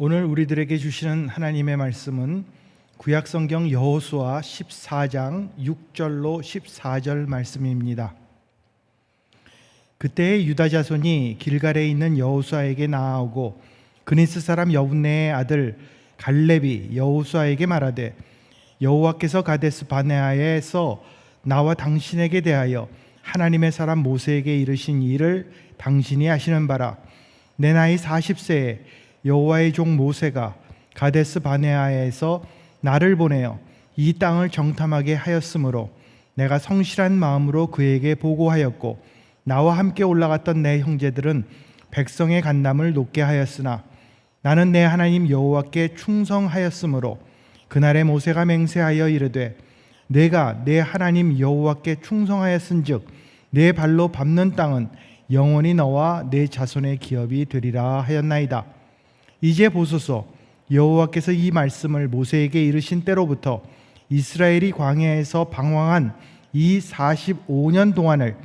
오늘 우리들에게 주시는 하나님의 말씀은 구약성경 여호수아 14장 6절로 14절 말씀입니다. 그때 유다 자손이 길갈에 있는 여호수아에게 나아오고 그니스 사람 여분네의 아들 갈렙이 여호수아에게 말하되 여호와께서 가데스 바네아에서 나와 당신에게 대하여 하나님의 사람 모세에게 이르신 일을 당신이 아시는 바라. 내 나이 40세에 여호와의 종 모세가 가데스 바네아에서 나를 보내어 이 땅을 정탐하게 하였으므로 내가 성실한 마음으로 그에게 보고하였고 나와 함께 올라갔던 내 형제들은 백성의 간담을 높게 하였으나 나는 내 하나님 여호와께 충성하였으므로 그날에 모세가 맹세하여 이르되 내가 내 하나님 여호와께 충성하였은즉 내 발로 밟는 땅은 영원히 너와 내 자손의 기업이 되리라 하였나이다. 이제 보소서, 여호와께서 이 말씀을 모세에게 이르신 때로부터 이스라엘이 광야에서 방황한 이 45년 동안을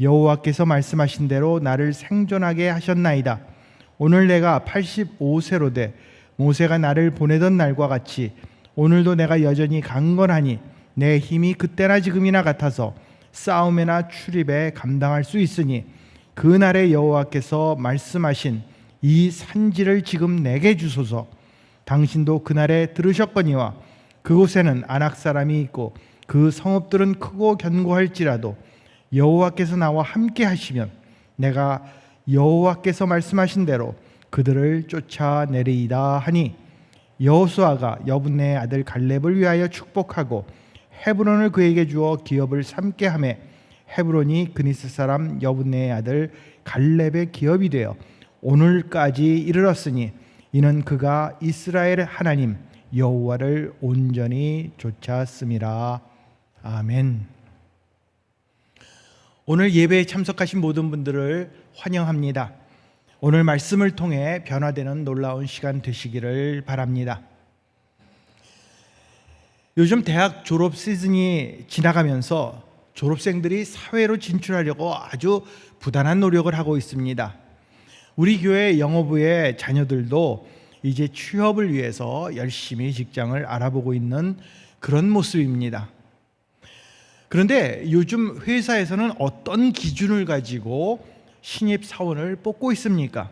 여호와께서 말씀하신 대로 나를 생존하게 하셨나이다. 오늘 내가 85세로 돼 모세가 나를 보내던 날과 같이 오늘도 내가 여전히 강건하니 내 힘이 그때나 지금이나 같아서 싸움이나 출입에 감당할 수 있으니 그날에 여호와께서 말씀하신 이 산지를 지금 내게 주소서. 당신도 그날에 들으셨거니와 그곳에는 아낙 사람이 있고 그 성읍들은 크고 견고할지라도 여호와께서 나와 함께 하시면 내가 여호와께서 말씀하신 대로 그들을 쫓아내리이다 하니 여호수아가 여분네의 아들 갈렙을 위하여 축복하고 헤브론을 그에게 주어 기업을 삼게 하매 헤브론이 그니스 사람 여분네의 아들 갈렙의 기업이 되어 오늘까지 이르렀으니 이는 그가 이스라엘 하나님 여호와를 온전히 쫓았음이라. 아멘. 오늘 예배에 참석하신 모든 분들을 환영합니다. 오늘 말씀을 통해 변화되는 놀라운 시간 되시기를 바랍니다. 요즘 대학 졸업 시즌이 지나가면서 졸업생들이 사회로 진출하려고 아주 부단한 노력을 하고 있습니다. 우리 교회 영어부의 자녀들도 이제 취업을 위해서 열심히 직장을 알아보고 있는 그런 모습입니다. 그런데 요즘 회사에서는 어떤 기준을 가지고 신입 사원을 뽑고 있습니까?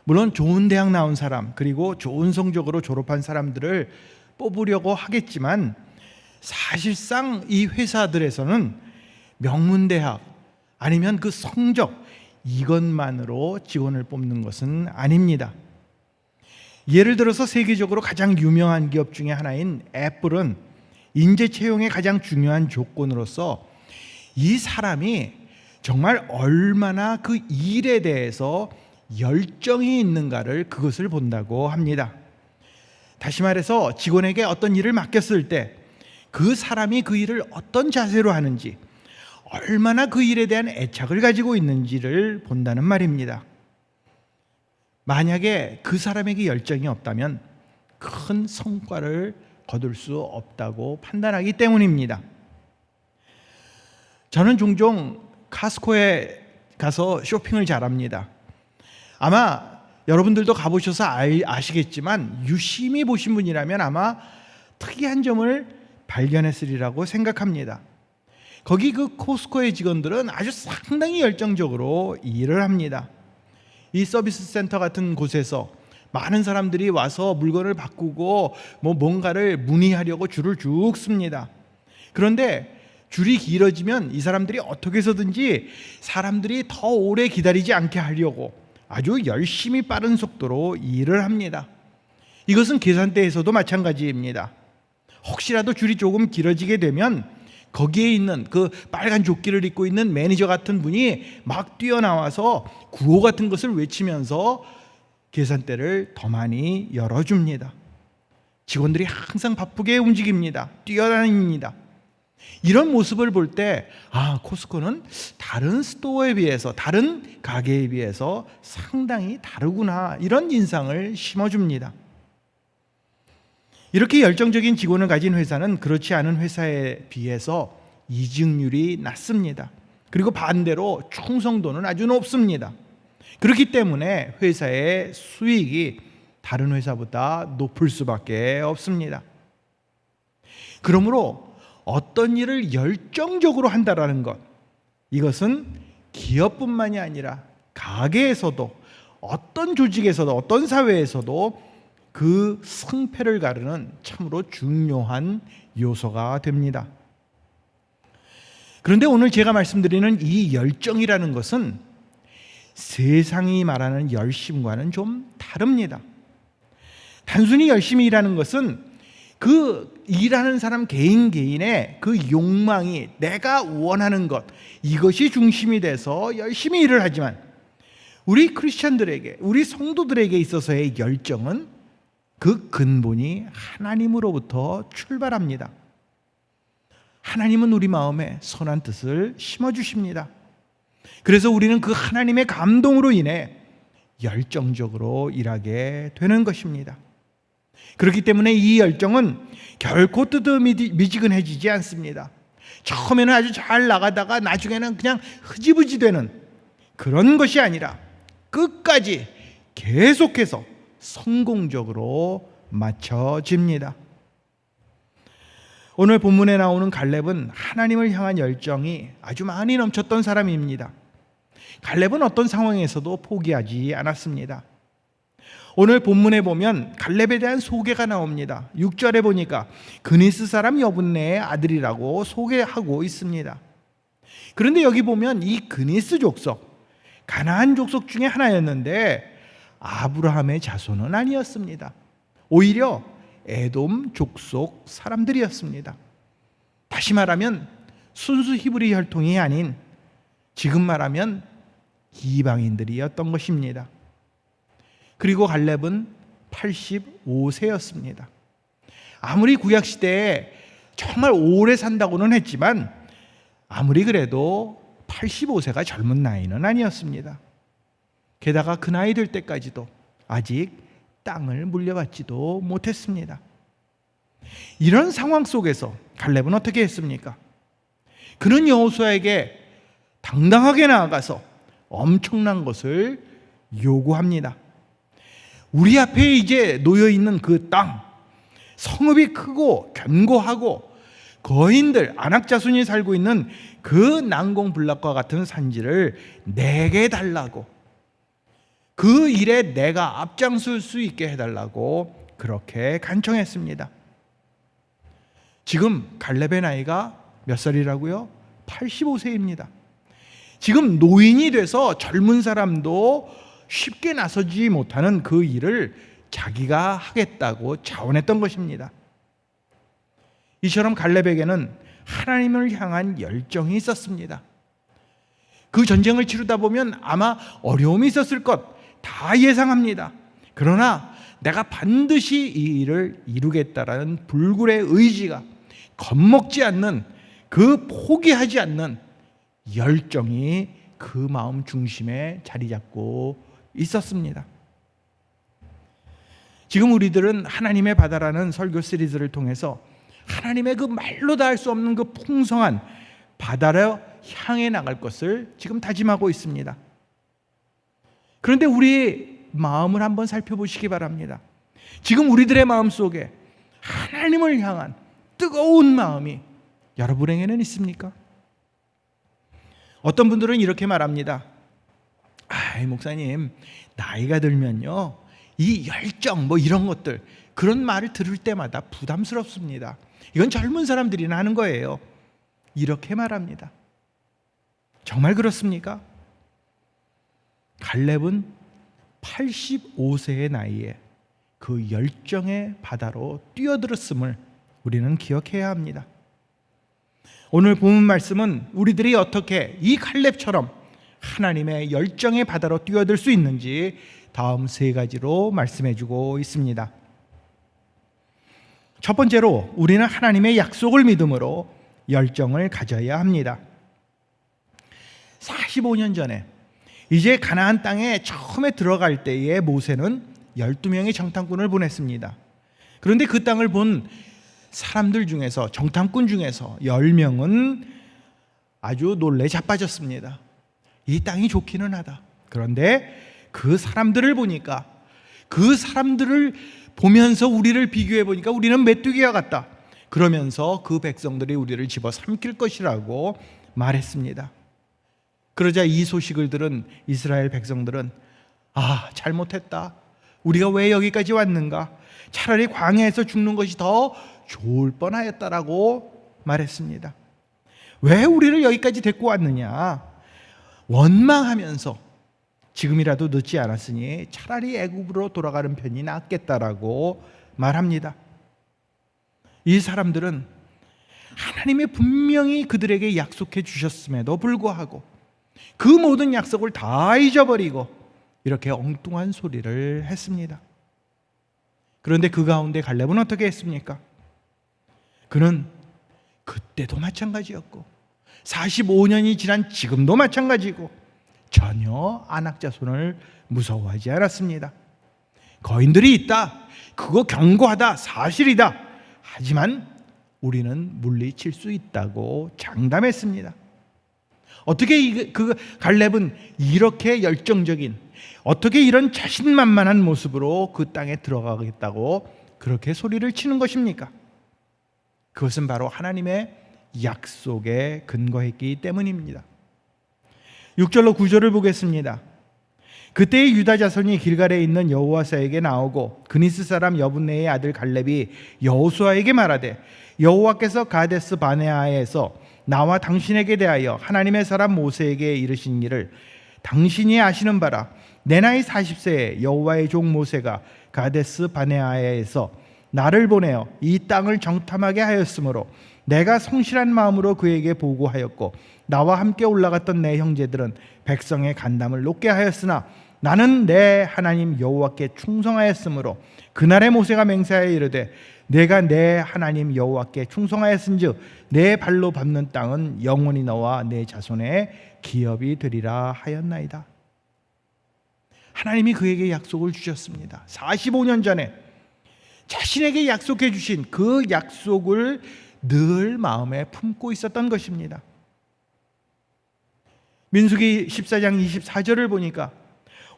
물론 좋은 대학 나온 사람 그리고 좋은 성적으로 졸업한 사람들을 뽑으려고 하겠지만 사실상 이 회사들에서는 명문대학 아니면 그 성적 이것만으로 직원을 뽑는 것은 아닙니다. 예를 들어서 세계적으로 가장 유명한 기업 중에 하나인 애플은 인재 채용의 가장 중요한 조건으로서 이 사람이 정말 얼마나 그 일에 대해서 열정이 있는가를 그것을 본다고 합니다. 다시 말해서 직원에게 어떤 일을 맡겼을 때 그 사람이 그 일을 어떤 자세로 하는지 얼마나 그 일에 대한 애착을 가지고 있는지를 본다는 말입니다. 만약에 그 사람에게 열정이 없다면 큰 성과를 거둘 수 없다고 판단하기 때문입니다. 저는 종종 카스코에 가서 쇼핑을 잘합니다. 아마 여러분들도 가보셔서 아시겠지만 유심히 보신 분이라면 아마 특이한 점을 발견했으리라고 생각합니다. 거기 그 코스코의 직원들은 아주 상당히 열정적으로 일을 합니다. 이 서비스 센터 같은 곳에서 많은 사람들이 와서 물건을 바꾸고 뭔가를 문의하려고 줄을 쭉 씁니다. 그런데 줄이 길어지면 이 사람들이 어떻게 해서든지 사람들이 더 오래 기다리지 않게 하려고 아주 열심히 빠른 속도로 일을 합니다. 이것은 계산대에서도 마찬가지입니다. 혹시라도 줄이 조금 길어지게 되면 거기에 있는 그 빨간 조끼를 입고 있는 매니저 같은 분이 막 뛰어나와서 구호 같은 것을 외치면서 계산대를 더 많이 열어줍니다. 직원들이 항상 바쁘게 움직입니다. 뛰어다닙니다. 이런 모습을 볼 때 코스코는 다른 스토어에 비해서 다른 가게에 비해서 상당히 다르구나 이런 인상을 심어줍니다. 이렇게 열정적인 직원을 가진 회사는 그렇지 않은 회사에 비해서 이직률이 낮습니다. 그리고 반대로 충성도는 아주 높습니다. 그렇기 때문에 회사의 수익이 다른 회사보다 높을 수밖에 없습니다. 그러므로 어떤 일을 열정적으로 한다라는 것, 이것은 기업뿐만이 아니라 가게에서도, 어떤 조직에서도, 어떤 사회에서도 그 승패를 가르는 참으로 중요한 요소가 됩니다. 그런데 오늘 제가 말씀드리는 이 열정이라는 것은 세상이 말하는 열심과는 좀 다릅니다. 단순히 열심히 일하는 것은 그 일하는 사람 개인의 그 욕망이, 내가 원하는 것, 이것이 중심이 돼서 열심히 일을 하지만, 우리 크리스천들에게, 우리 성도들에게 있어서의 열정은 그 근본이 하나님으로부터 출발합니다. 하나님은 우리 마음에 선한 뜻을 심어주십니다. 그래서 우리는 그 하나님의 감동으로 인해 열정적으로 일하게 되는 것입니다. 그렇기 때문에 이 열정은 결코 뜨뜻미지근해지지 않습니다. 처음에는 아주 잘 나가다가 나중에는 그냥 흐지부지 되는 그런 것이 아니라 끝까지 계속해서 성공적으로 맞춰집니다. 오늘 본문에 나오는 갈렙은 하나님을 향한 열정이 아주 많이 넘쳤던 사람입니다. 갈렙은 어떤 상황에서도 포기하지 않았습니다. 오늘 본문에 보면 갈렙에 대한 소개가 나옵니다. 6절에 보니까 그니스 사람 여분네의 아들이라고 소개하고 있습니다. 그런데 여기 보면 이 그니스 족속, 가나안 족속 중에 하나였는데 아브라함의 자손은 아니었습니다. 오히려 에돔 족속 사람들이었습니다. 다시 말하면 순수 히브리 혈통이 아닌, 지금 말하면 이방인들이었던 것입니다. 그리고 갈렙은 85세였습니다. 아무리 구약시대에 정말 오래 산다고는 했지만 아무리 그래도 85세가 젊은 나이는 아니었습니다. 게다가 그 나이 될 때까지도 아직 땅을 물려받지도 못했습니다. 이런 상황 속에서 갈렙은 어떻게 했습니까? 그는 여호수아에게 당당하게 나아가서 엄청난 것을 요구합니다. 우리 앞에 이제 놓여있는 그 땅, 성읍이 크고 견고하고 거인들, 안악자손이 살고 있는 그 난공불락과 같은 산지를 내게 달라고, 그 일에 내가 앞장설 수 있게 해달라고 그렇게 간청했습니다. 지금 갈렙의 나이가 몇 살이라고요? 85세입니다. 지금 노인이 돼서 젊은 사람도 쉽게 나서지 못하는 그 일을 자기가 하겠다고 자원했던 것입니다. 이처럼 갈렙에게는 하나님을 향한 열정이 있었습니다. 그 전쟁을 치르다 보면 아마 어려움이 있었을 것 다 예상합니다. 그러나 내가 반드시 이 일을 이루겠다라는 불굴의 의지가, 겁먹지 않는, 그 포기하지 않는 열정이 그 마음 중심에 자리 잡고 있었습니다. 지금 우리들은 하나님의 바다라는 설교 시리즈를 통해서 하나님의 그 말로 다 할 수 없는 그 풍성한 바다를 향해 나갈 것을 지금 다짐하고 있습니다. 그런데 우리 마음을 한번 살펴보시기 바랍니다. 지금 우리들의 마음 속에 하나님을 향한 뜨거운 마음이 여러분에게는 있습니까? 어떤 분들은 이렇게 말합니다. 목사님, 나이가 들면요, 이 열정 이런 것들, 그런 말을 들을 때마다 부담스럽습니다. 이건 젊은 사람들이나 하는 거예요. 이렇게 말합니다. 정말 그렇습니까? 갈렙은 85세의 나이에 그 열정의 바다로 뛰어들었음을 우리는 기억해야 합니다. 오늘 본문 말씀은 우리들이 어떻게 이 갈렙처럼 하나님의 열정의 바다로 뛰어들 수 있는지 다음 세 가지로 말씀해 주고 있습니다. 첫 번째로 우리는 하나님의 약속을 믿음으로 열정을 가져야 합니다. 45년 전에 이제 가나안 땅에 처음에 들어갈 때에 모세는 12명의 정탐꾼을 보냈습니다. 그런데 그 땅을 본 사람들 중에서, 정탐꾼 중에서 10명은 아주 놀래 자빠졌습니다. 이 땅이 좋기는 하다. 그런데 그 사람들을 보니까 그 사람들을 보면서 우리를 비교해 보니까 우리는 메뚜기와 같다. 그러면서 그 백성들이 우리를 집어 삼킬 것이라고 말했습니다. 그러자 이 소식을 들은 이스라엘 백성들은 잘못했다. 우리가 왜 여기까지 왔는가? 차라리 광야에서 죽는 것이 더 좋을 뻔하였다라고 말했습니다. 왜 우리를 여기까지 데리고 왔느냐? 원망하면서 지금이라도 늦지 않았으니 차라리 애굽으로 돌아가는 편이 낫겠다라고 말합니다. 이 사람들은 하나님이 분명히 그들에게 약속해 주셨음에도 불구하고 그 모든 약속을 다 잊어버리고 이렇게 엉뚱한 소리를 했습니다. 그런데 그 가운데 갈렙은 어떻게 했습니까? 그는 그때도 마찬가지였고 45년이 지난 지금도 마찬가지고 전혀 아낙 자손을 무서워하지 않았습니다. 거인들이 있다. 그거 경고하다. 사실이다. 하지만 우리는 물리칠 수 있다고 장담했습니다. 어떻게 그 갈렙은 이렇게 열정적인, 어떻게 이런 자신만만한 모습으로 그 땅에 들어가겠다고 그렇게 소리를 치는 것입니까? 그것은 바로 하나님의 약속에 근거했기 때문입니다. 6절로 9절을 보겠습니다. 그때의 유다 자손이 길갈에 있는 여호와에게 나오고 그니스 사람 여분네의 아들 갈렙이 여호수아에게 말하되 여호와께서 가데스 바네아에서 나와 당신에게 대하여 하나님의 사람 모세에게 이르신 일을 당신이 아시는 바라. 내 나이 40세에 여호와의 종 모세가 가데스 바네아에서 나를 보내어 이 땅을 정탐하게 하였으므로 내가 성실한 마음으로 그에게 보고하였고 나와 함께 올라갔던 내 형제들은 백성의 간담을 높게 하였으나 나는 내 하나님 여호와께 충성하였으므로 그날에 모세가 맹세하여 이르되 내가 내 하나님 여호와께 충성하였은즉 내 발로 밟는 땅은 영원히 너와 내 자손의 기업이 되리라 하였나이다. 하나님이 그에게 약속을 주셨습니다. 45년 전에 자신에게 약속해 주신 그 약속을 늘 마음에 품고 있었던 것입니다. 민수기 14장 24절을 보니까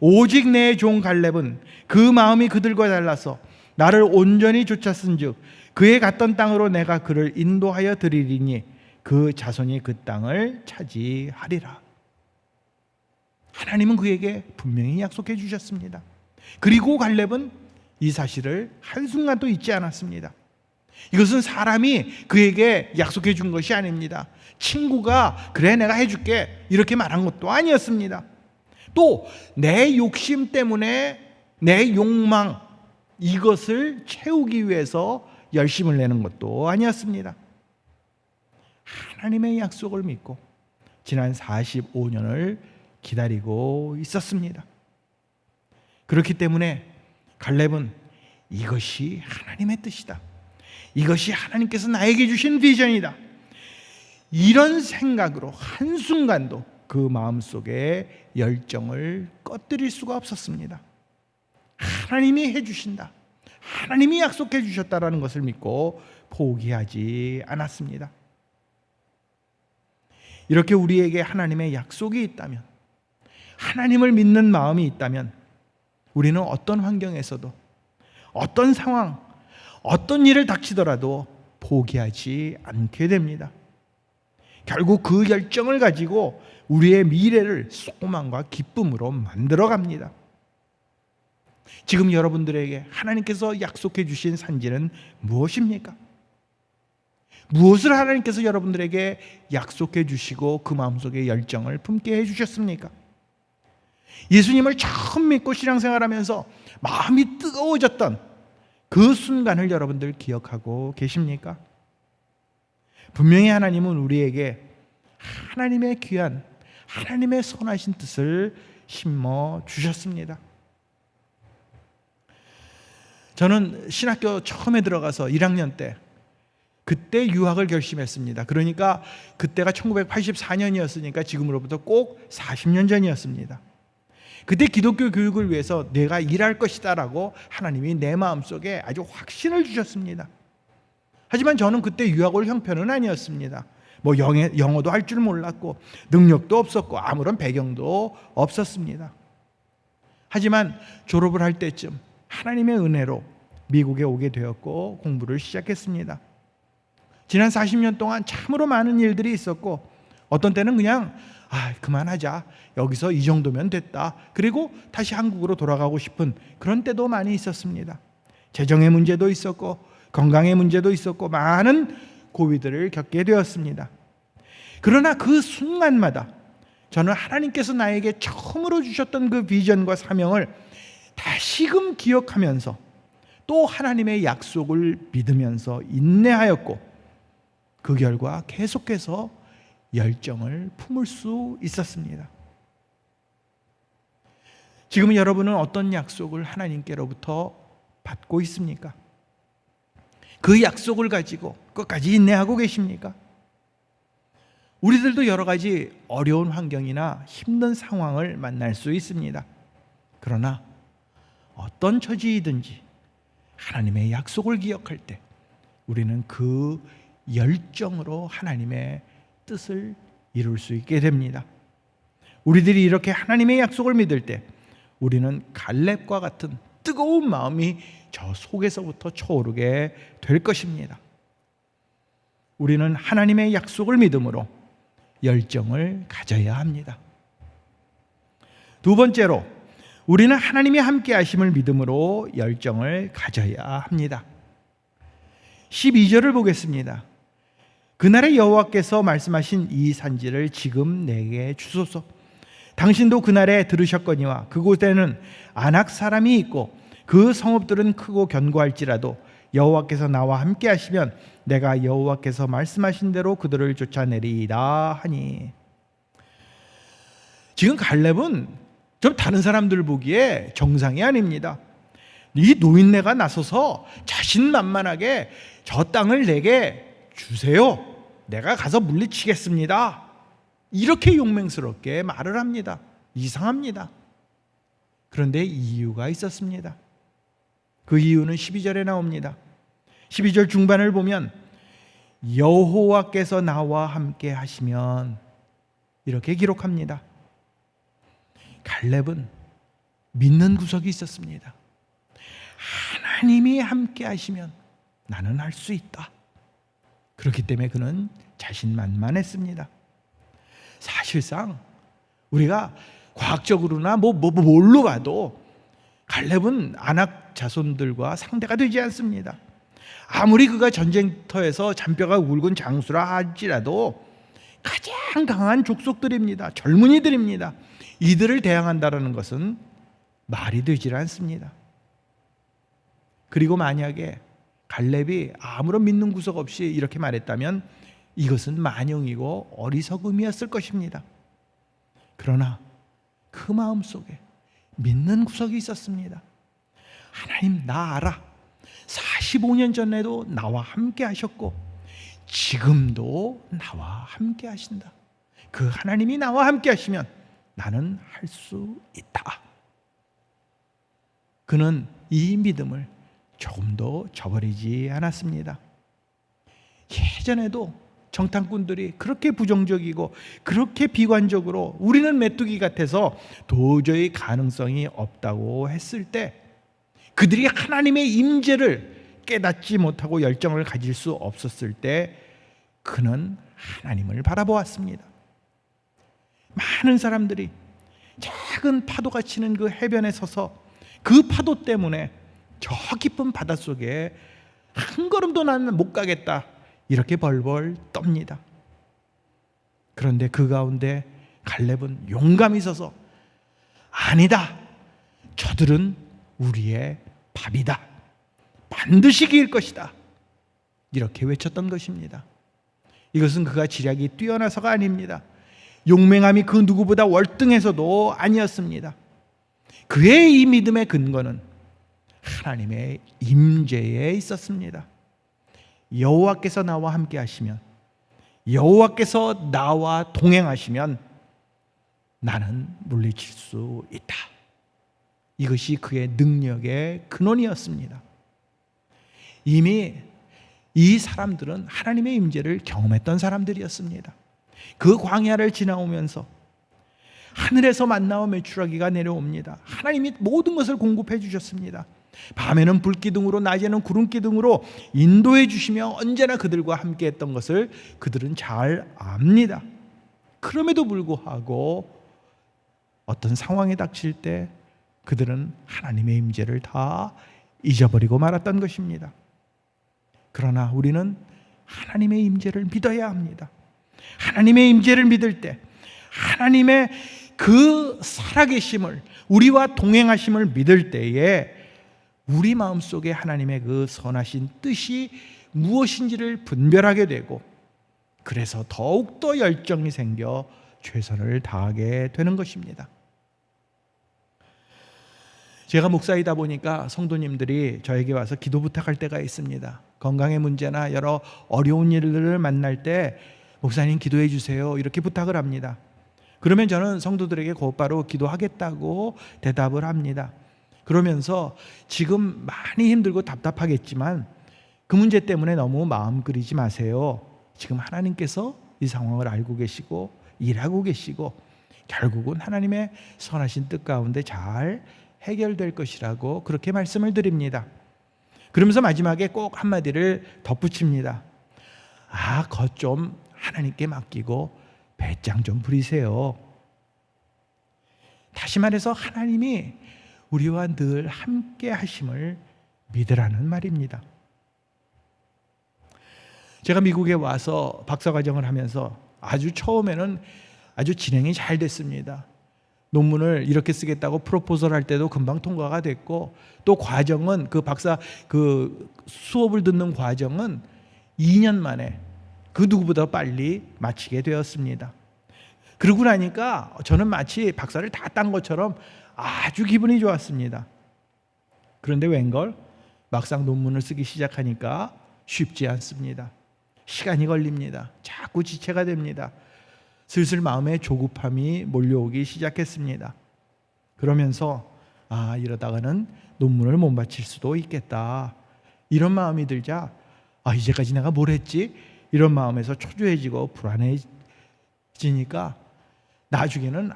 오직 내 종 갈렙은 그 마음이 그들과 달라서 나를 온전히 쫓았은즉 그의 갔던 땅으로 내가 그를 인도하여 드리리니 그 자손이 그 땅을 차지하리라. 하나님은 그에게 분명히 약속해 주셨습니다. 그리고 갈렙은 이 사실을 한순간도 잊지 않았습니다. 이것은 사람이 그에게 약속해 준 것이 아닙니다. 친구가 그래 내가 해줄게 이렇게 말한 것도 아니었습니다. 또 내 욕심 때문에 내 욕망 이것을 채우기 위해서 열심을 내는 것도 아니었습니다. 하나님의 약속을 믿고 지난 45년을 기다리고 있었습니다. 그렇기 때문에 갈렙은 이것이 하나님의 뜻이다. 이것이 하나님께서 나에게 주신 비전이다. 이런 생각으로 한순간도 그 마음속에 열정을 꺼뜨릴 수가 없었습니다. 하나님이 해주신다. 하나님이 약속해 주셨다라는 것을 믿고 포기하지 않았습니다. 이렇게 우리에게 하나님의 약속이 있다면, 하나님을 믿는 마음이 있다면 우리는 어떤 환경에서도 어떤 상황, 어떤 일을 닥치더라도 포기하지 않게 됩니다. 결국 그 열정을 가지고 우리의 미래를 소망과 기쁨으로 만들어 갑니다. 지금 여러분들에게 하나님께서 약속해 주신 산지는 무엇입니까? 무엇을 하나님께서 여러분들에게 약속해 주시고 그 마음속에 열정을 품게 해 주셨습니까? 예수님을 처음 믿고 신앙생활하면서 마음이 뜨거워졌던 그 순간을 여러분들 기억하고 계십니까? 분명히 하나님은 우리에게 하나님의 귀한, 하나님의 선하신 뜻을 심어 주셨습니다. 저는 신학교 처음에 들어가서 1학년 때 그때 유학을 결심했습니다. 그러니까 그때가 1984년이었으니까 지금으로부터 꼭 40년 전이었습니다. 그때 기독교 교육을 위해서 내가 일할 것이다 라고 하나님이 내 마음속에 아주 확신을 주셨습니다. 하지만 저는 그때 유학 올 형편은 아니었습니다. 뭐 영어도 할 줄 몰랐고 능력도 없었고 아무런 배경도 없었습니다. 하지만 졸업을 할 때쯤 하나님의 은혜로 미국에 오게 되었고 공부를 시작했습니다. 지난 40년 동안 참으로 많은 일들이 있었고 어떤 때는 그냥 그만하자, 여기서 이 정도면 됐다, 그리고 다시 한국으로 돌아가고 싶은 그런 때도 많이 있었습니다. 재정의 문제도 있었고 건강의 문제도 있었고 많은 고비들을 겪게 되었습니다. 그러나 그 순간마다 저는 하나님께서 나에게 처음으로 주셨던 그 비전과 사명을 다시금 기억하면서 또 하나님의 약속을 믿으면서 인내하였고 그 결과 계속해서 열정을 품을 수 있었습니다. 지금 여러분은 어떤 약속을 하나님께로부터 받고 있습니까? 그 약속을 가지고 끝까지 인내하고 계십니까? 우리들도 여러 가지 어려운 환경이나 힘든 상황을 만날 수 있습니다. 그러나 어떤 처지이든지 하나님의 약속을 기억할 때 우리는 그 열정으로 하나님의 뜻을 이룰 수 있게 됩니다. 우리들이 이렇게 하나님의 약속을 믿을 때 우리는 갈렙과 같은 뜨거운 마음이 저 속에서부터 차오르게 될 것입니다. 우리는 하나님의 약속을 믿음으로 열정을 가져야 합니다. 두 번째로, 우리는 하나님이 함께 하심을 믿음으로 열정을 가져야 합니다. 12절을 보겠습니다. 그날의 여호와께서 말씀하신 이 산지를 지금 내게 주소서. 당신도 그날에 들으셨거니와 그곳에는 아낙 사람이 있고 그 성읍들은 크고 견고할지라도 여호와께서 나와 함께 하시면 내가 여호와께서 말씀하신 대로 그들을 쫓아내리이다 하니. 지금 갈렙은 좀 다른 사람들 보기에 정상이 아닙니다. 이 노인네가 나서서 자신만만하게 저 땅을 내게 주세요, 내가 가서 물리치겠습니다, 이렇게 용맹스럽게 말을 합니다. 이상합니다. 그런데 이유가 있었습니다. 그 이유는 12절에 나옵니다. 12절 중반을 보면 여호와께서 나와 함께 하시면 이렇게 기록합니다. 갈렙은 믿는 구석이 있었습니다. 하나님이 함께 하시면 나는 할 수 있다. 그렇기 때문에 그는 자신만만했습니다. 사실상 우리가 과학적으로나 뭘로 봐도 갈렙은 아낙 자손들과 상대가 되지 않습니다. 아무리 그가 전쟁터에서 잔뼈가 굵은 장수라 할지라도 가장 강한 족속들입니다. 젊은이들입니다. 이들을 대항한다는 것은 말이 되질 않습니다. 그리고 만약에 갈렙이 아무런 믿는 구석 없이 이렇게 말했다면 이것은 만용이고 어리석음이었을 것입니다. 그러나 그 마음속에 믿는 구석이 있었습니다. 하나님, 나 알아. 45년 전에도 나와 함께 하셨고 지금도 나와 함께 하신다. 그 하나님이 나와 함께 하시면 나는 할 수 있다. 그는 이 믿음을 조금도 저버리지 않았습니다. 예전에도 정탐꾼들이 그렇게 부정적이고 그렇게 비관적으로 우리는 메뚜기 같아서 도저히 가능성이 없다고 했을 때 그들이 하나님의 임재를 깨닫지 못하고 열정을 가질 수 없었을 때 그는 하나님을 바라보았습니다. 많은 사람들이 작은 파도가 치는 그 해변에 서서 그 파도 때문에 저 깊은 바닷속에 한 걸음도 나는 못 가겠다 이렇게 벌벌 떱니다. 그런데 그 가운데 갈렙은 용감히 서서 아니다, 저들은 우리의 밥이다, 반드시 이길 것이다, 이렇게 외쳤던 것입니다. 이것은 그가 지략이 뛰어나서가 아닙니다. 용맹함이 그 누구보다 월등해서도 아니었습니다. 그의 이 믿음의 근거는 하나님의 임재에 있었습니다. 여호와께서 나와 함께 하시면, 여호와께서 나와 동행하시면 나는 물리칠 수 있다. 이것이 그의 능력의 근원이었습니다. 이미 이 사람들은 하나님의 임재를 경험했던 사람들이었습니다. 그 광야를 지나오면서 하늘에서 만나와 메추라기가 내려옵니다. 하나님이 모든 것을 공급해 주셨습니다. 밤에는 불기둥으로 낮에는 구름기둥으로 인도해 주시며 언제나 그들과 함께 했던 것을 그들은 잘 압니다. 그럼에도 불구하고 어떤 상황에 닥칠 때 그들은 하나님의 임재를 다 잊어버리고 말았던 것입니다. 그러나 우리는 하나님의 임재를 믿어야 합니다. 하나님의 임재를 믿을 때 하나님의 그 살아계심을, 우리와 동행하심을 믿을 때에 우리 마음속에 하나님의 그 선하신 뜻이 무엇인지를 분별하게 되고, 그래서 더욱더 열정이 생겨 최선을 다하게 되는 것입니다. 제가 목사이다 보니까 성도님들이 저에게 와서 기도 부탁할 때가 있습니다. 건강의 문제나 여러 어려운 일들을 만날 때 목사님 기도해 주세요, 이렇게 부탁을 합니다. 그러면 저는 성도들에게 곧바로 기도하겠다고 대답을 합니다. 그러면서 지금 많이 힘들고 답답하겠지만 그 문제 때문에 너무 마음 끓이지 마세요. 지금 하나님께서 이 상황을 알고 계시고 일하고 계시고 결국은 하나님의 선하신 뜻 가운데 잘 해결될 것이라고 그렇게 말씀을 드립니다. 그러면서 마지막에 꼭 한마디를 덧붙입니다. 것 좀 하나님께 맡기고 배짱 좀 부리세요. 다시 말해서 하나님이 우리와 늘 함께 하심을 믿으라는 말입니다. 제가 미국에 와서 박사과정을 하면서 아주 처음에는 아주 진행이 잘 됐습니다. 논문을 이렇게 쓰겠다고 프로포설 할 때도 금방 통과가 됐고, 또 과정은 그 박사 수업을 듣는 과정은 2년 만에 그 누구보다 빨리 마치게 되었습니다. 그러고 나니까 저는 마치 박사를 다 딴 것처럼 아주 기분이 좋았습니다. 그런데 웬걸 막상 논문을 쓰기 시작하니까 쉽지 않습니다. 시간이 걸립니다. 자꾸 지체가 됩니다. 슬슬 마음에 조급함이 몰려오기 시작했습니다. 그러면서 이러다가는 논문을 못 마칠 수도 있겠다, 이런 마음이 들자 이제까지 내가 뭘 했지? 이런 마음에서 초조해지고 불안해지니까 나중에는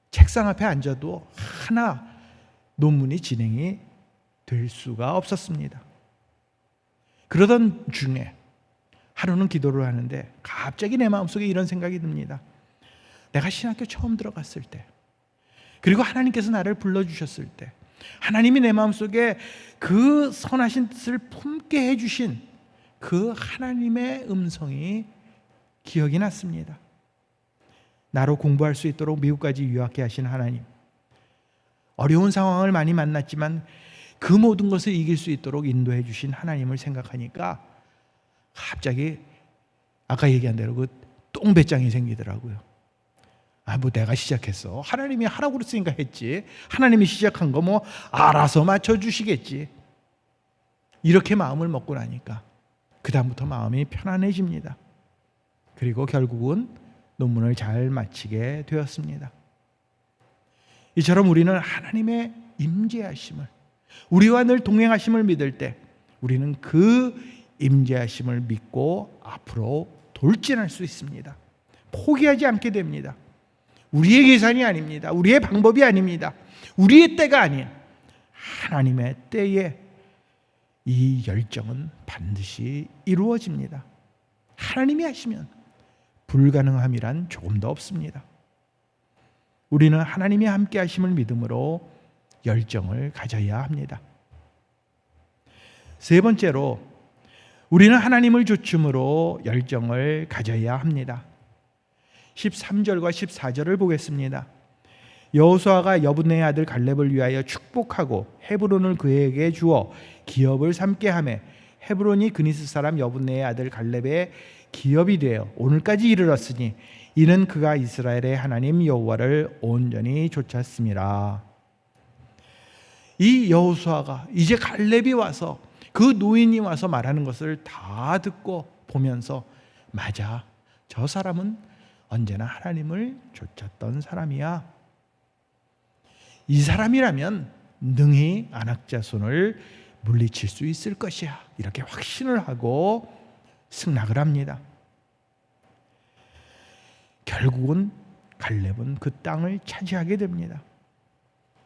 책상 앞에 앉아도 하나 논문이 진행이 될 수가 없었습니다. 그러던 중에 하루는 기도를 하는데 갑자기 내 마음속에 이런 생각이 듭니다. 내가 신학교 처음 들어갔을 때, 그리고 하나님께서 나를 불러주셨을 때, 하나님이 내 마음속에 그 선하신 뜻을 품게 해주신 그 하나님의 음성이 기억이 났습니다. 나로 공부할 수 있도록 미국까지 유학해 하신 하나님, 어려운 상황을 많이 만났지만 그 모든 것을 이길 수 있도록 인도해 주신 하나님을 생각하니까 갑자기 아까 얘기한 대로 그 똥배짱이 생기더라고요. 뭐 내가 시작했어, 하나님이 하라고 그랬으니까 했지, 하나님이 시작한 거 뭐 알아서 맞춰주시겠지, 이렇게 마음을 먹고 나니까 그 다음부터 마음이 편안해집니다. 그리고 결국은 논문을 잘 마치게 되었습니다. 이처럼 우리는 하나님의 임재하심을, 우리와 늘 동행하심을 믿을 때 우리는 그 임재하심을 믿고 앞으로 돌진할 수 있습니다. 포기하지 않게 됩니다. 우리의 계산이 아닙니다. 우리의 방법이 아닙니다. 우리의 때가 아닌 하나님의 때에 이 열정은 반드시 이루어집니다. 하나님이 하시면 불가능함이란 조금도 없습니다. 우리는 하나님이 함께 하심을 믿음으로 열정을 가져야 합니다. 세 번째로 우리는 하나님을 조춤으로 열정을 가져야 합니다. 13절과 14절을 보겠습니다. 여호수아가 여분네의 아들 갈렙을 위하여 축복하고 헤브론을 그에게 주어 기업을 삼게 하매 헤브론이 그니스 사람 여분네의 아들 갈렙의 기업이 되어 오늘까지 이르렀으니 이는 그가 이스라엘의 하나님 여호와를 온전히 좇았음이라. 이 여호수아가 이제 갈렙이 와서 그 노인이 와서 말하는 것을 다 듣고 보면서, 맞아, 저 사람은 언제나 하나님을 좇았던 사람이야. 이 사람이라면 능히 안악 자손을 물리칠 수 있을 것이야, 이렇게 확신을 하고 승낙을 합니다. 결국은 갈렙은 그 땅을 차지하게 됩니다.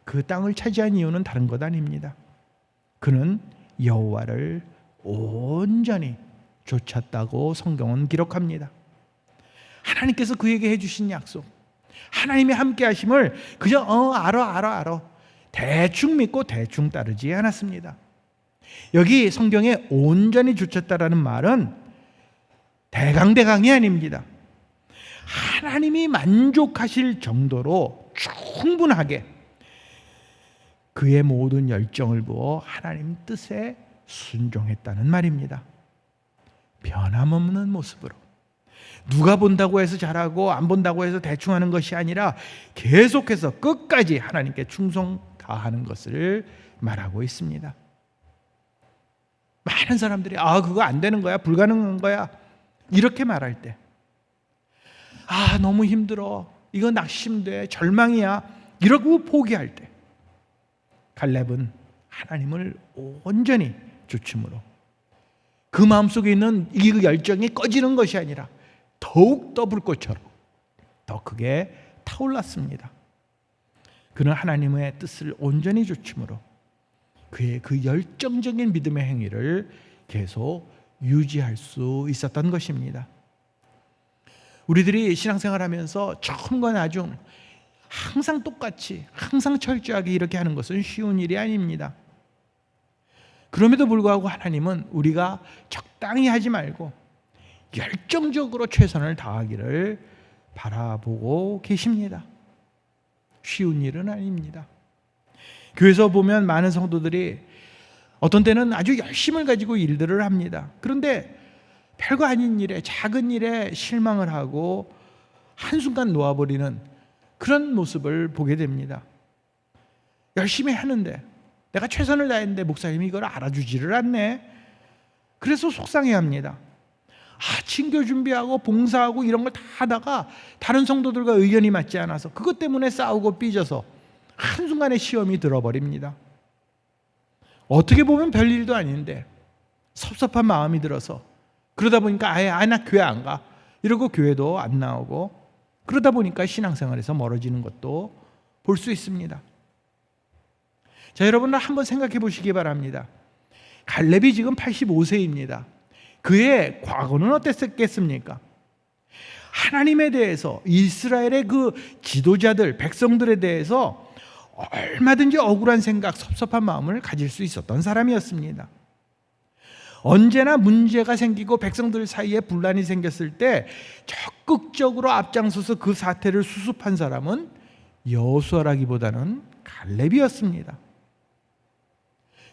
그 땅을 차지한 이유는 다른 것 아닙니다. 그는 여호와를 온전히 쫓았다고 성경은 기록합니다. 하나님께서 그에게 해주신 약속, 하나님의 함께 하심을 그저 알아 대충 믿고 대충 따르지 않았습니다. 여기 성경에 온전히 쫓았다라는 말은 대강대강이 아닙니다. 하나님이 만족하실 정도로 충분하게 그의 모든 열정을 부어 하나님 뜻에 순종했다는 말입니다. 변함없는 모습으로, 누가 본다고 해서 잘하고 안 본다고 해서 대충 하는 것이 아니라 계속해서 끝까지 하나님께 충성 다하는 것을 말하고 있습니다. 많은 사람들이 그거 안 되는 거야, 불가능한 거야 이렇게 말할 때, 너무 힘들어, 이거 낙심돼, 절망이야 이러고 포기할 때, 갈렙은 하나님을 온전히 쫓음으로 그 마음속에 있는 이 열정이 꺼지는 것이 아니라 더욱더 불꽃처럼 더 크게 타올랐습니다. 그는 하나님의 뜻을 온전히 쫓음으로 그의 그 열정적인 믿음의 행위를 계속 유지할 수 있었던 것입니다. 우리들이 신앙생활하면서 처음과 나중 항상 똑같이, 항상 철저하게 이렇게 하는 것은 쉬운 일이 아닙니다. 그럼에도 불구하고 하나님은 우리가 적당히 하지 말고 열정적으로 최선을 다하기를 바라보고 계십니다. 쉬운 일은 아닙니다. 교회에서 보면 많은 성도들이 어떤 때는 아주 열심을 가지고 일들을 합니다. 그런데 별거 아닌 일에, 작은 일에 실망을 하고 한순간 놓아버리는 그런 모습을 보게 됩니다. 열심히 하는데, 내가 최선을 다했는데 목사님이 이걸 알아주지를 않네. 그래서 속상해합니다. 친교 준비하고 봉사하고 이런 걸 다 하다가 다른 성도들과 의견이 맞지 않아서 그것 때문에 싸우고 삐져서 한순간에 시험이 들어버립니다. 어떻게 보면 별일도 아닌데 섭섭한 마음이 들어서, 그러다 보니까 나 교회 안 가 이러고 교회도 안 나오고, 그러다 보니까 신앙생활에서 멀어지는 것도 볼 수 있습니다. 자, 여러분들 한번 생각해 보시기 바랍니다. 갈렙이 지금 85세입니다. 그의 과거는 어땠겠습니까? 하나님에 대해서, 이스라엘의 그 지도자들, 백성들에 대해서 얼마든지 억울한 생각, 섭섭한 마음을 가질 수 있었던 사람이었습니다. 언제나 문제가 생기고 백성들 사이에 분란이 생겼을 때 적극적으로 앞장서서 그 사태를 수습한 사람은 여호수아라기보다는 갈렙이었습니다.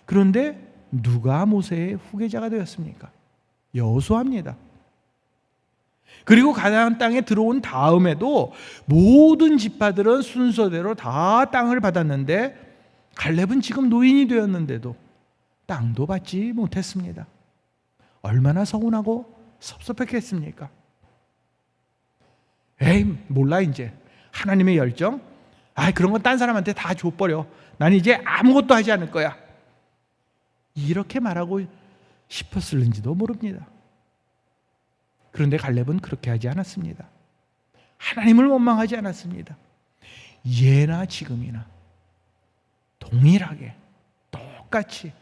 그런데 누가 모세의 후계자가 되었습니까? 여호수아입니다. 그리고 가나안 땅에 들어온 다음에도 모든 지파들은 순서대로 다 땅을 받았는데 갈렙은 지금 노인이 되었는데도 땅도 받지 못했습니다. 얼마나 서운하고 섭섭했겠습니까? 몰라 이제 하나님의 열정? 그런 건 딴 사람한테 다 줘버려. 난 이제 아무것도 하지 않을 거야. 이렇게 말하고 싶었을는지도 모릅니다. 그런데 갈렙은 그렇게 하지 않았습니다. 하나님을 원망하지 않았습니다. 예나 지금이나 동일하게 똑같이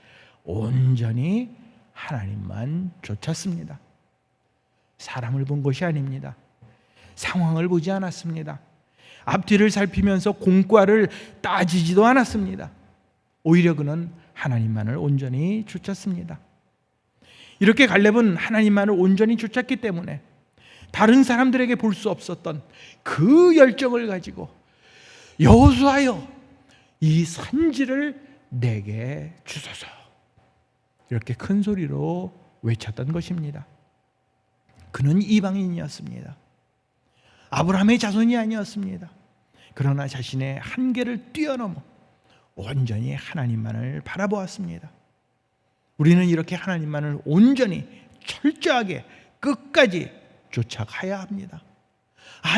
온전히 하나님만 쫓았습니다. 사람을 본 것이 아닙니다. 상황을 보지 않았습니다. 앞뒤를 살피면서 공과를 따지지도 않았습니다. 오히려 그는 하나님만을 온전히 쫓았습니다. 이렇게 갈렙은 하나님만을 온전히 쫓았기 때문에 다른 사람들에게 볼 수 없었던 그 열정을 가지고 여호수아여, 이 산지를 내게 주소서, 이렇게 큰 소리로 외쳤던 것입니다. 그는 이방인이었습니다. 아브라함의 자손이 아니었습니다. 그러나 자신의 한계를 뛰어넘어 온전히 하나님만을 바라보았습니다. 우리는 이렇게 하나님만을 온전히 철저하게 끝까지 쫓아가야 합니다.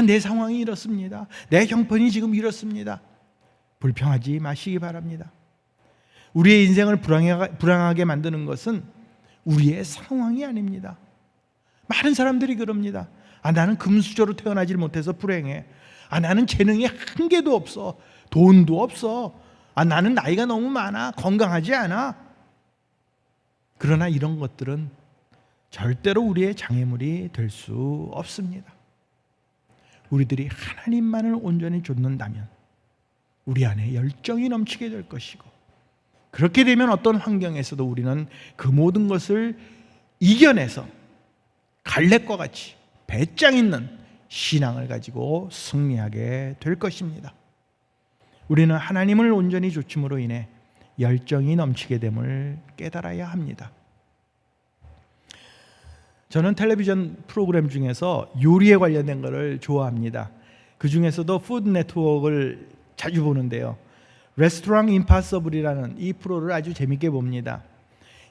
내 상황이 이렇습니다. 내 형편이 지금 이렇습니다. 불평하지 마시기 바랍니다. 우리의 인생을 불행하게 만드는 것은 우리의 상황이 아닙니다. 많은 사람들이 그럽니다. 나는 금수저로 태어나질 못해서 불행해. 나는 재능이 한 개도 없어. 돈도 없어. 나는 나이가 너무 많아. 건강하지 않아. 그러나 이런 것들은 절대로 우리의 장애물이 될 수 없습니다. 우리들이 하나님만을 온전히 좇는다면 우리 안에 열정이 넘치게 될 것이고, 그렇게 되면 어떤 환경에서도 우리는 그 모든 것을 이겨내서 갈렙과 같이 배짱 있는 신앙을 가지고 승리하게 될 것입니다. 우리는 하나님을 온전히 좇음으로 인해 열정이 넘치게 됨을 깨달아야 합니다. 저는 텔레비전 프로그램 중에서 요리에 관련된 것을 좋아합니다. 그 중에서도 푸드 네트워크를 자주 보는데요. 레스토랑 임파서블이라는 이 프로를 아주 재밌게 봅니다.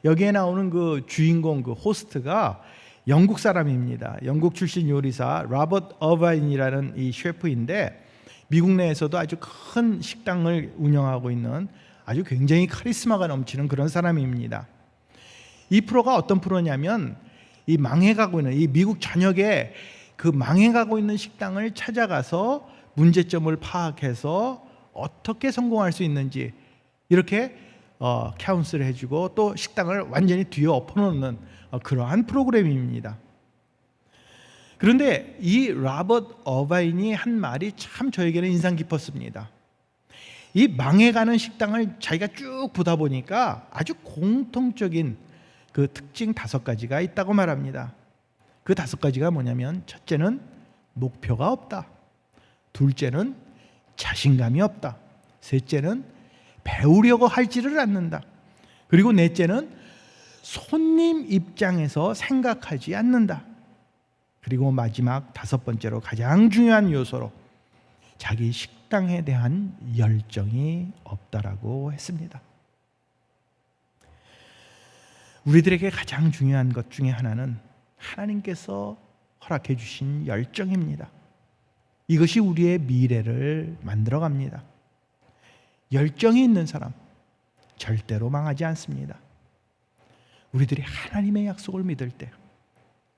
여기에 나오는 그 주인공, 그 호스트가 영국 사람입니다. 영국 출신 요리사 로버트 어바인이라는 이 셰프인데, 미국 내에서도 아주 큰 식당을 운영하고 있는 아주 굉장히 카리스마가 넘치는 그런 사람입니다. 이 프로가 어떤 프로냐면, 이 망해가고 있는, 이 미국 전역에 그 망해가고 있는 식당을 찾아가서 문제점을 파악해서 어떻게 성공할 수 있는지 이렇게 카운슬을 해주고, 또 식당을 완전히 뒤에 엎어놓는 그러한 프로그램입니다. 그런데 이 로버트 어바인이 한 말이 참 저에게는 인상 깊었습니다. 이 망해가는 식당을 자기가 쭉 보다 보니까 아주 공통적인 그 특징 5가지가 있다고 말합니다. 그 5가지가 뭐냐면, 첫째는 목표가 없다, 둘째는 자신감이 없다, 셋째는 배우려고 하지를 않는다, 그리고 넷째는 손님 입장에서 생각하지 않는다, 그리고 마지막 5번째로 가장 중요한 요소로 자기 식당에 대한 열정이 없다라고 했습니다. 우리들에게 가장 중요한 것 중에 하나는 하나님께서 허락해 주신 열정입니다. 이것이 우리의 미래를 만들어갑니다. 열정이 있는 사람 절대로 망하지 않습니다. 우리들이 하나님의 약속을 믿을 때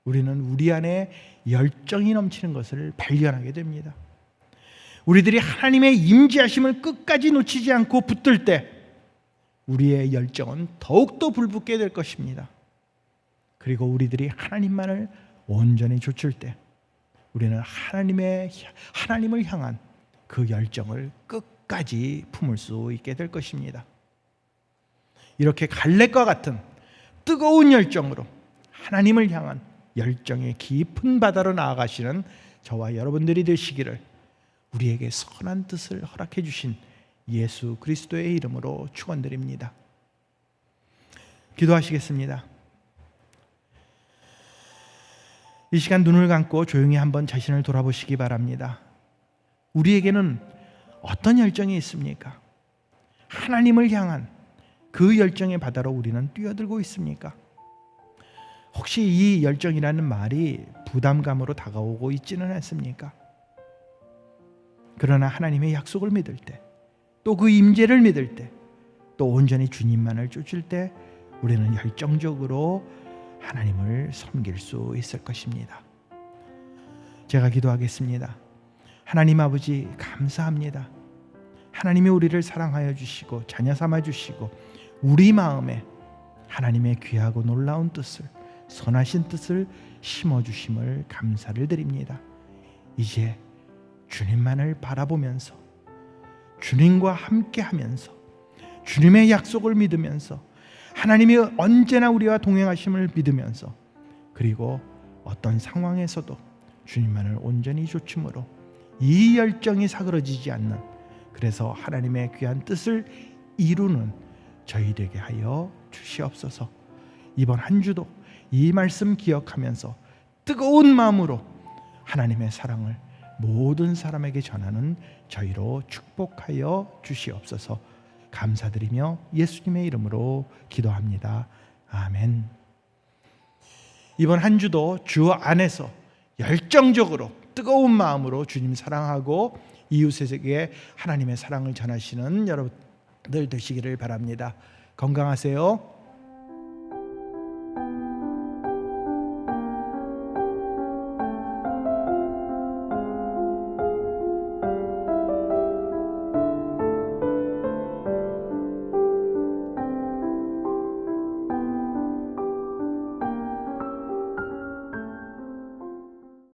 우리는 우리 안에 열정이 넘치는 것을 발견하게 됩니다. 우리들이 하나님의 임재하심을 끝까지 놓치지 않고 붙들 때 우리의 열정은 더욱더 불붙게 될 것입니다. 그리고 우리들이 하나님만을 온전히 좇을 때 우리는 하나님을 향한 그 열정을 끝까지 품을 수 있게 될 것입니다. 이렇게 갈렙과 같은 뜨거운 열정으로 하나님을 향한 열정의 깊은 바다로 나아가시는 저와 여러분들이 되시기를 우리에게 선한 뜻을 허락해 주신 예수 그리스도의 이름으로 축원드립니다. 기도하시겠습니다. 이 시간 눈을 감고 조용히 한번 자신을 돌아보시기 바랍니다. 우리에게는 어떤 열정이 있습니까? 하나님을 향한 그 열정의 바다로 우리는 뛰어들고 있습니까? 혹시 이 열정이라는 말이 부담감으로 다가오고 있지는 않습니까? 그러나 하나님의 약속을 믿을 때, 또 그 임재를 믿을 때, 또 온전히 주님만을 쫓을 때 우리는 열정적으로 하나님을 섬길 수 있을 것입니다. 제가 기도하겠습니다. 하나님 아버지, 감사합니다. 하나님이 우리를 사랑하여 주시고 자녀 삼아 주시고 우리 마음에 하나님의 귀하고 놀라운 뜻을, 선하신 뜻을 심어 주심을 감사를 드립니다. 이제 주님만을 바라보면서, 주님과 함께 하면서, 주님의 약속을 믿으면서, 하나님이 언제나 우리와 동행하심을 믿으면서, 그리고 어떤 상황에서도 주님만을 온전히 좇음으로 이 열정이 사그러지지 않는, 그래서 하나님의 귀한 뜻을 이루는 저희 되게 하여 주시옵소서. 이번 한 주도 이 말씀 기억하면서 뜨거운 마음으로 하나님의 사랑을 모든 사람에게 전하는 저희로 축복하여 주시옵소서. 감사드리며 예수님의 이름으로 기도합니다. 아멘. 이번 한 주도 주 안에서 열정적으로 뜨거운 마음으로 주님 사랑하고 이웃에게 하나님의 사랑을 전하시는 여러분들 되시기를 바랍니다. 건강하세요.